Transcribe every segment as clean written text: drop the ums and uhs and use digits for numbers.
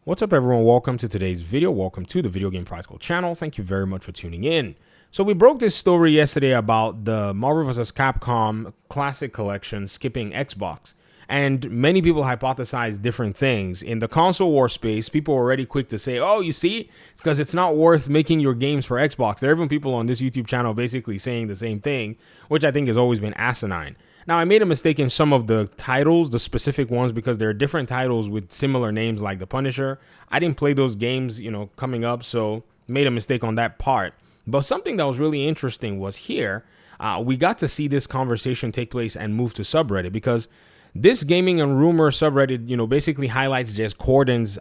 What's up, everyone? Welcome to today's video. Welcome to the Video Game Prize Gold channel. Thank you very much for tuning in. So we broke this story yesterday about the Marvel vs. Capcom Classic Collection skipping Xbox. And many people hypothesized different things. In the console war space, people were already quick to say, oh, you see, it's because it's not worth making your games for Xbox. There are even people on this YouTube channel basically saying the same thing, which I think has always been asinine. Now, I made a mistake in some of the titles, the specific ones, because there are different titles with similar names like The Punisher. I didn't play those games, coming up, so made a mistake on that part. But something that was really interesting was here, we got to see this conversation take place and move to subreddit, because this gaming and rumor subreddit, basically highlights Jez Corden's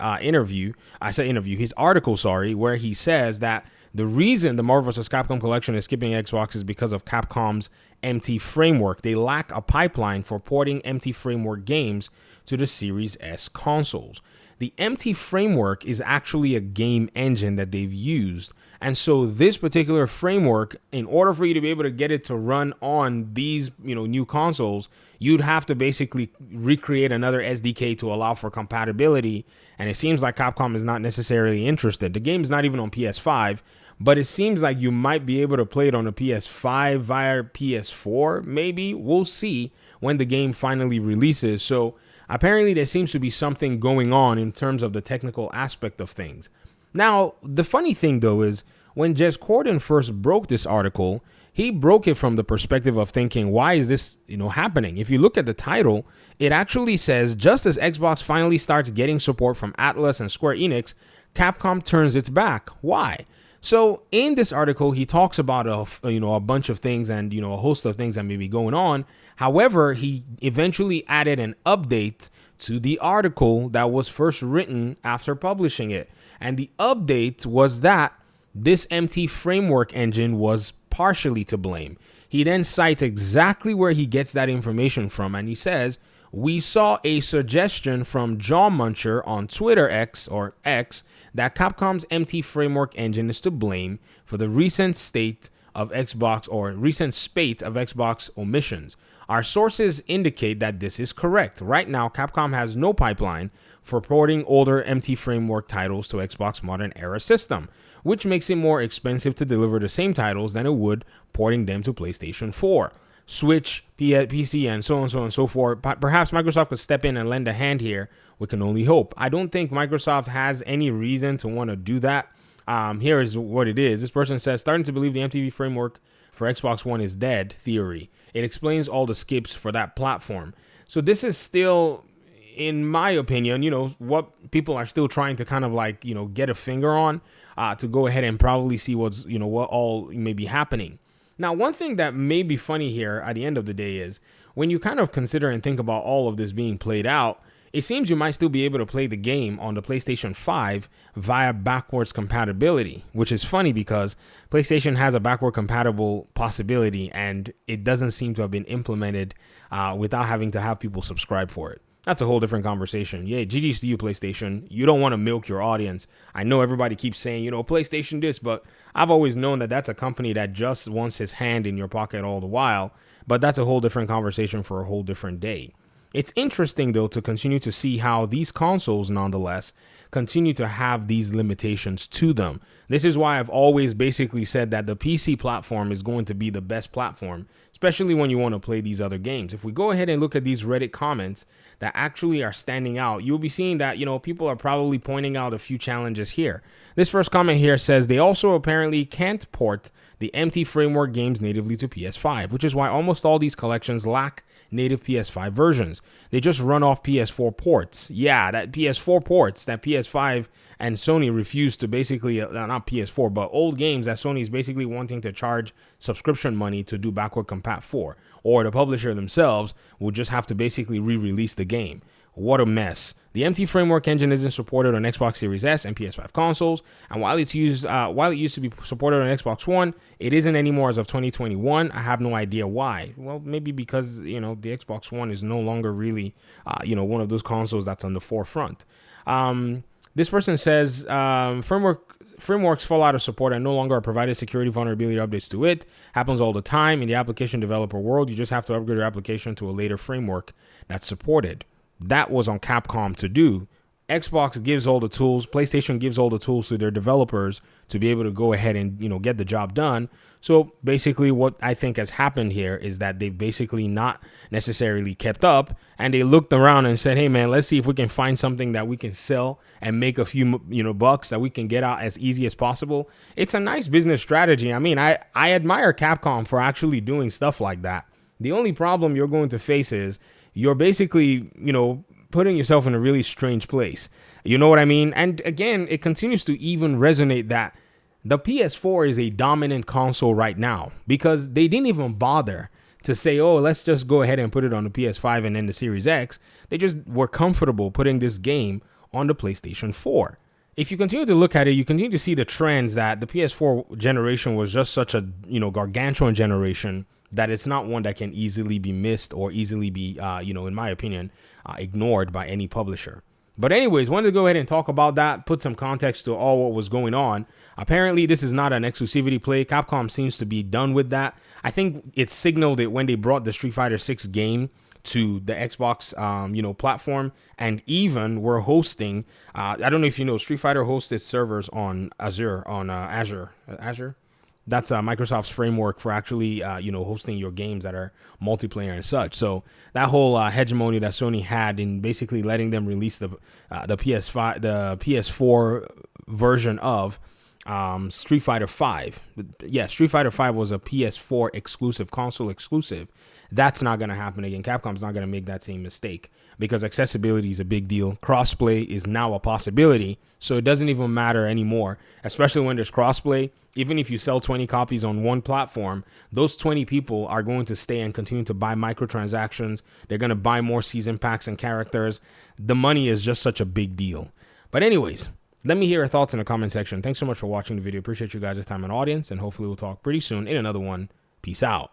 his article, where he says that the reason the Marvel vs. Capcom collection is skipping Xbox is because of Capcom's empty framework. They lack a pipeline for porting empty framework games to the Series S consoles. The empty framework is actually a game engine that they've used. And so this particular framework, in order for you to be able to get it to run on these, new consoles, you'd have to basically recreate another SDK to allow for compatibility. And it seems like Capcom is not necessarily interested. The game's not even on PS5, but it seems like you might be able to play it on a PS5 via PS4. Maybe. We'll see when the game finally releases. So apparently there seems to be something going on in terms of the technical aspect of things. Now, the funny thing, though, is when Jez Corden first broke this article, he broke it from the perspective of thinking, why is this, happening? If you look at the title, it actually says, just as Xbox finally starts getting support from Atlas and Square Enix, Capcom turns its back. Why? So in this article, he talks about a bunch of things and, a host of things that may be going on. However, he eventually added an update to the article that was first written after publishing it. And the update was that this empty framework engine was partially to blame. He then cites exactly where he gets that information from. And he says, we saw a suggestion from Jaw Muncher on Twitter X that Capcom's empty framework engine is to blame for the recent spate of Xbox omissions. Our sources indicate that this is correct. Right now, Capcom has no pipeline for porting older empty framework titles to Xbox Modern Era system, which makes it more expensive to deliver the same titles than it would porting them to PlayStation 4, Switch, PC, and so on and so forth. Perhaps Microsoft could step in and lend a hand here. We can only hope. I don't think Microsoft has any reason to want to do that. Here is what it is. This person says, starting to believe the MTV framework for Xbox One is dead theory. It explains all the skips for that platform. So this is still, in my opinion, what people are still trying to kind of get a finger on to go ahead and probably see what all may be happening. Now, one thing that may be funny here at the end of the day is when you kind of consider and think about all of this being played out, it seems you might still be able to play the game on the PlayStation 5 via backwards compatibility, which is funny because PlayStation has a backward compatible possibility and it doesn't seem to have been implemented without having to have people subscribe for it. That's a whole different conversation. Yeah, GG's to you, PlayStation. You don't want to milk your audience. I know everybody keeps saying, PlayStation this, but I've always known that that's a company that just wants his hand in your pocket all the while. But that's a whole different conversation for a whole different day. It's interesting, though, to continue to see how these consoles, nonetheless, continue to have these limitations to them. This is why I've always basically said that the PC platform is going to be the best platform, especially when you want to play these other games. If we go ahead and look at these Reddit comments that actually are standing out, you'll be seeing that, people are probably pointing out a few challenges here. This first comment here says they also apparently can't port the empty framework games natively to PS5, which is why almost all these collections lack native PS5 versions. They just run off PS4 ports. Yeah, that PS4 ports that PS5 and Sony refused to basically, not PS4, but old games that Sony is basically wanting to charge subscription money to do backward compat for. Or the publisher themselves will just have to basically re-release the game. What a mess. The empty framework engine isn't supported on Xbox Series S and PS5 consoles, and while it used to be supported on Xbox One, it isn't anymore as of 2021. I have no idea why. Well, maybe because, the Xbox One is no longer really, one of those consoles that's on the forefront. This person says frameworks fall out of support and no longer are provided security vulnerability updates to it. Happens all the time in the application developer world. You just have to upgrade your application to a later framework that's supported. That was on Capcom to do. Xbox gives all the tools, PlayStation gives all the tools to their developers to be able to go ahead and, get the job done. So basically what I think has happened here is that they've basically not necessarily kept up, and they looked around and said, hey man, let's see if we can find something that we can sell and make a few, bucks that we can get out as easy as possible. It's a nice business strategy. I mean, I admire Capcom for actually doing stuff like that. The only problem you're going to face is you're basically, putting yourself in a really strange place. You know what I mean? And again, it continues to even resonate that the PS4 is a dominant console right now, because they didn't even bother to say, oh, let's just go ahead and put it on the PS5 and then the Series X. They just were comfortable putting this game on the PlayStation 4. If you continue to look at it, you continue to see the trends that the PS4 generation was just such a, gargantuan generation that it's not one that can easily be missed or easily be, in my opinion, ignored by any publisher. But anyways, wanted to go ahead and talk about that, put some context to all what was going on. Apparently, this is not an exclusivity play. Capcom seems to be done with that. I think it signaled it when they brought the Street Fighter 6 game to the Xbox, platform, and even were hosting. I don't know if you know, Street Fighter hosts its servers on Azure. That's Microsoft's framework for actually, hosting your games that are multiplayer and such. So that whole hegemony that Sony had in basically letting them release the PS4 version of Street Fighter 5. Yeah, Street Fighter 5 was a PS4 exclusive, console exclusive. That's not going to happen again. Capcom's not going to make that same mistake, because accessibility is a big deal. Crossplay is now a possibility, so it doesn't even matter anymore, especially when there's crossplay. Even if you sell 20 copies on one platform, those 20 people are going to stay and continue to buy microtransactions. They're going to buy more season packs and characters. The money is just such a big deal. But anyways, let me hear your thoughts in the comment section. Thanks so much for watching the video. Appreciate you guys' time and audience, and hopefully we'll talk pretty soon in another one. Peace out.